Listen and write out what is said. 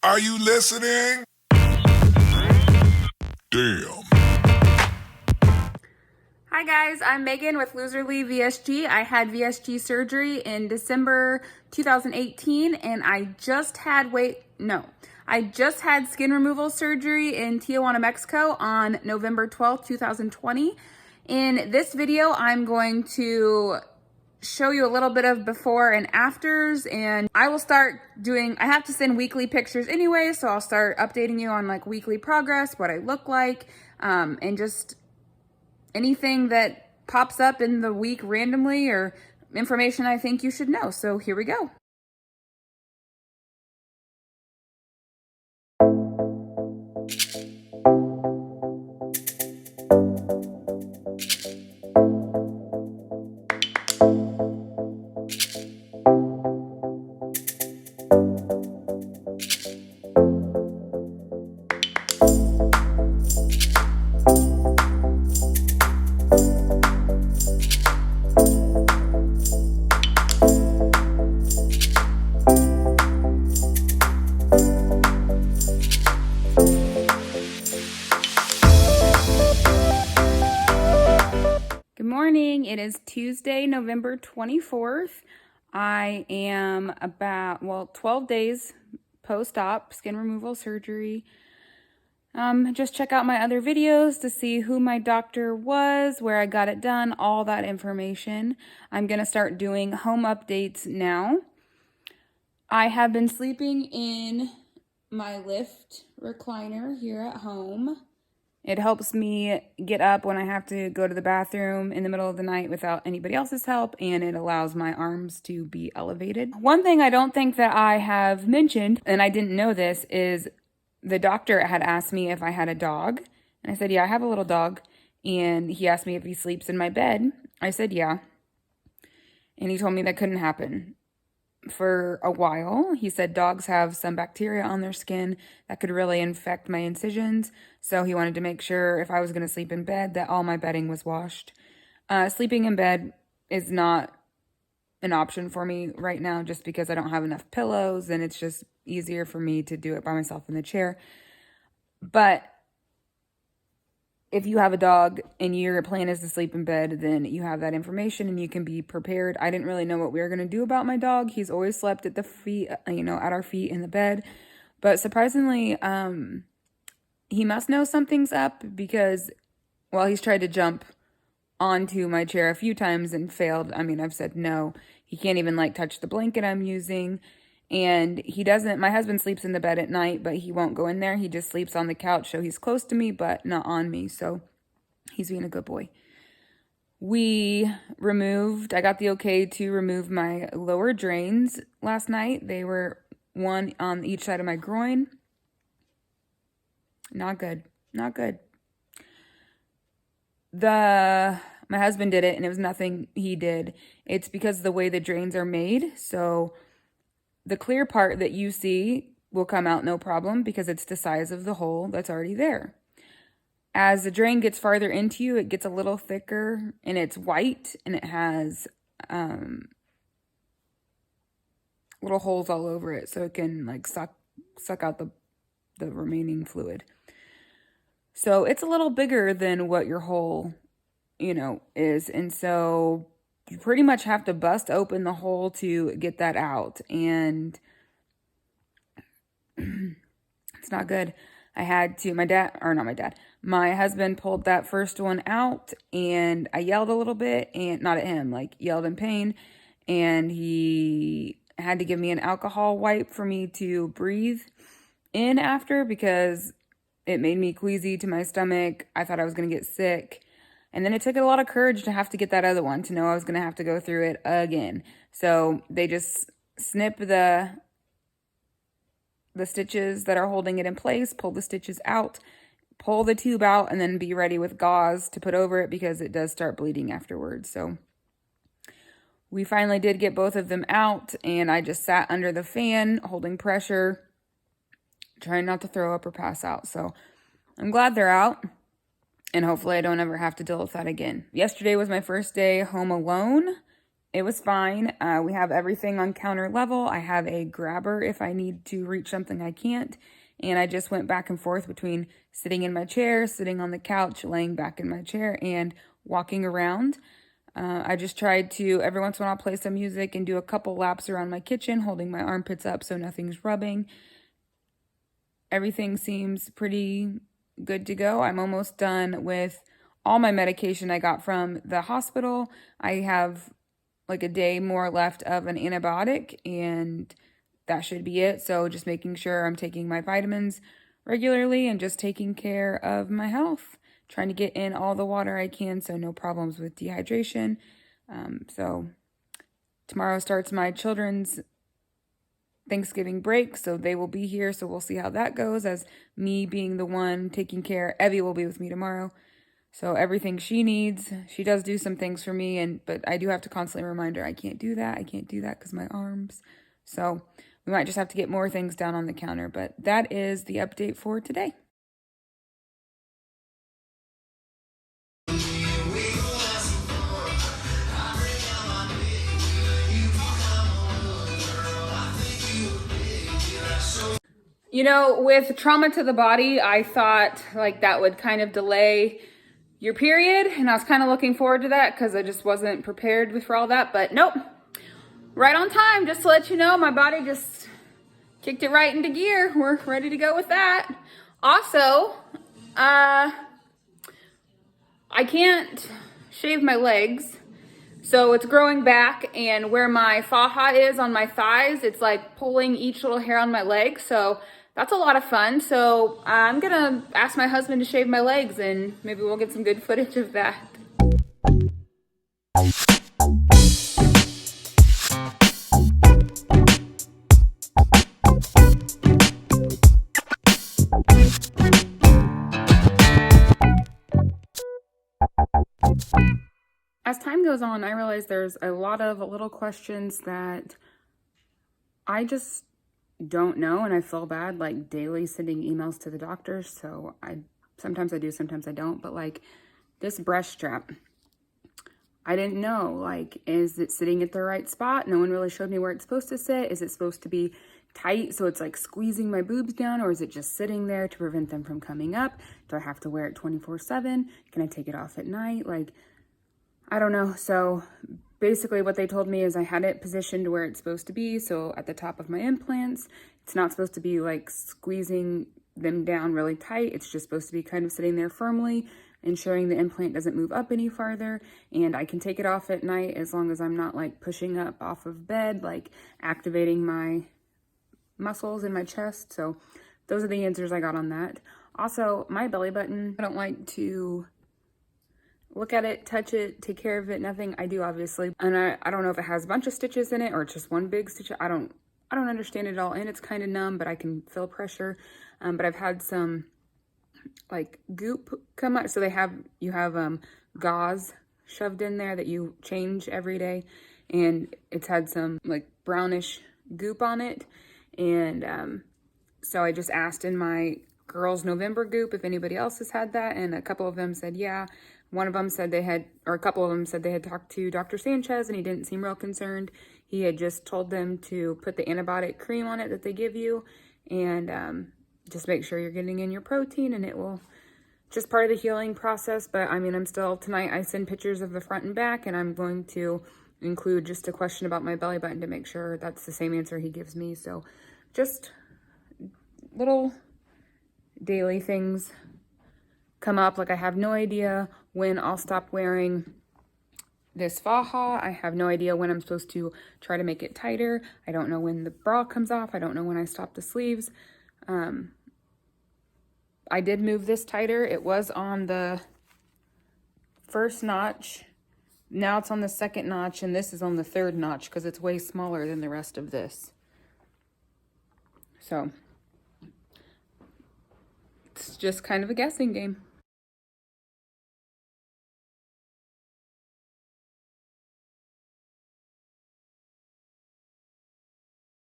Are you listening? Damn. Hi guys, I'm Megan with Loserly VSG. I had VSG surgery in December 2018 and I just had skin removal surgery in Tijuana, Mexico on November 12th, 2020. In this video, I'm going to show you a little bit of before and afters, and I will start doing, I have to send weekly pictures anyway, so I'll start updating you on like weekly progress, what I look like, and just anything that pops up in the week randomly or information I think you should know. So here we go. Good morning. It is Tuesday, November 24th. I am about, 12 days post-op skin removal surgery. Just check out my other videos to see who my doctor was, where I got it done, all that information. I'm going to start doing home updates now. I have been sleeping in my lift recliner here at home. It helps me get up when I have to go to the bathroom in the middle of the night without anybody else's help, and it allows my arms to be elevated. One thing I don't think that I have mentioned, and I didn't know this, is the doctor had asked me if I had a dog. And I said, yeah, I have a little dog. And he asked me if he sleeps in my bed. I said, yeah. And he told me that couldn't happen. For a while, he said dogs have some bacteria on their skin that could really infect my incisions, so he wanted to make sure if I was going to sleep in bed that all my bedding was washed. Sleeping in bed is not an option for me right now just because I don't have enough pillows and it's just easier for me to do it by myself in the chair. But if you have a dog and your plan is to sleep in bed, then you have that information and you can be prepared. I didn't really know what we were going to do about my dog. He's always slept at the feet, at our feet in the bed. But surprisingly, he must know something's up because, he's tried to jump onto my chair a few times and failed. I've said no. He can't even touch the blanket I'm using. And he doesn't, my husband sleeps in the bed at night, but he won't go in there. He just sleeps on the couch, so he's close to me, but not on me. So he's being a good boy. I got the okay to remove my lower drains last night. They were one on each side of my groin. Not good. Not good. My husband did it, and it was nothing he did. It's because of the way the drains are made. So the clear part that you see will come out no problem because it's the size of the hole that's already there. As the drain gets farther into you, it gets a little thicker and it's white and it has little holes all over it so it can suck out the remaining fluid. So it's a little bigger than what your hole, is. And so you pretty much have to bust open the hole to get that out. And it's not good. My husband pulled that first one out and I yelled a little bit, and not at him, yelled in pain. And he had to give me an alcohol wipe for me to breathe in after because it made me queasy to my stomach. I thought I was going to get sick. And then it took a lot of courage to have to get that other one, to know I was going to have to go through it again. So they just snip the stitches that are holding it in place, pull the stitches out, pull the tube out, and then be ready with gauze to put over it because it does start bleeding afterwards. So we finally did get both of them out, and I just sat under the fan holding pressure, trying not to throw up or pass out. So I'm glad they're out. And hopefully I don't ever have to deal with that again. Yesterday was my first day home alone. it was fine. We have everything on counter level. I have a grabber if I need to reach something I can't. And I just went back and forth between sitting in my chair, sitting on the couch, laying back in my chair, and walking around. I just tried to, every once in a while, play some music and do a couple laps around my kitchen, holding my armpits up so nothing's rubbing. Everything seems pretty good to go. I'm almost done with all my medication I got from the hospital. I have like a day more left of an antibiotic, and that should be it. So just making sure I'm taking my vitamins regularly and just taking care of my health, trying to get in all the water I can so no problems with dehydration. So tomorrow starts my children's Thanksgiving break, so they will be here. So we'll see how that goes, as me being the one taking care. Evie will be with me tomorrow. So everything she needs, she does do some things for me, but I do have to constantly remind her, I can't do that because my arms. So we might just have to get more things down on the counter, but that is the update for today. You know, with trauma to the body, I thought like that would kind of delay your period, and I was kind of looking forward to that because I just wasn't prepared for all that, but nope. Right on time, just to let you know, my body just kicked it right into gear. We're ready to go with that. Also, I can't shave my legs, so it's growing back, and where my faja is on my thighs, it's like pulling each little hair on my leg, so that's a lot of fun. So I'm gonna ask my husband to shave my legs, and maybe we'll get some good footage of that. As time goes on, I realize there's a lot of little questions that I just don't know, and I feel bad like daily sending emails to the doctors. So sometimes I do, sometimes I don't. But like this breast strap, I didn't know, like, is it sitting at the right spot? No one really showed me where it's supposed to sit. Is it supposed to be tight so it's like squeezing my boobs down, or is it just sitting there to prevent them from coming up? Do I have to wear it 24/7? Can I take it off at night? Like, I don't know. So basically what they told me is I had it positioned where it's supposed to be. So at the top of my implants, it's not supposed to be like squeezing them down really tight. It's just supposed to be kind of sitting there firmly, ensuring the implant doesn't move up any farther. And I can take it off at night as long as I'm not like pushing up off of bed, like activating my muscles in my chest. So those are the answers I got on that. Also, my belly button, I don't like to look at it, touch it, take care of it, nothing. I do, obviously. And I don't know if it has a bunch of stitches in it or just one big stitch. I don't understand it all. And it's kind of numb, but I can feel pressure. But I've had some like goop come up. So you have gauze shoved in there that you change every day. And it's had some like brownish goop on it. And so I just asked in my girls' November goop if anybody else has had that. And a couple of them said, yeah. One of them said a couple of them said they had talked to Dr. Sanchez and he didn't seem real concerned. He had just told them to put the antibiotic cream on it that they give you and just make sure you're getting in your protein, and it will just part of the healing process. But I mean, tonight I send pictures of the front and back, and I'm going to include just a question about my belly button to make sure that's the same answer he gives me. So just little daily things come up. Like I have no idea when I'll stop wearing this faja. I have no idea when I'm supposed to try to make it tighter. I don't know when the bra comes off. I don't know when I stop the sleeves. I did move this tighter. It was on the first notch. Now it's on the second notch, and this is on the third notch because it's way smaller than the rest of this. So it's just kind of a guessing game.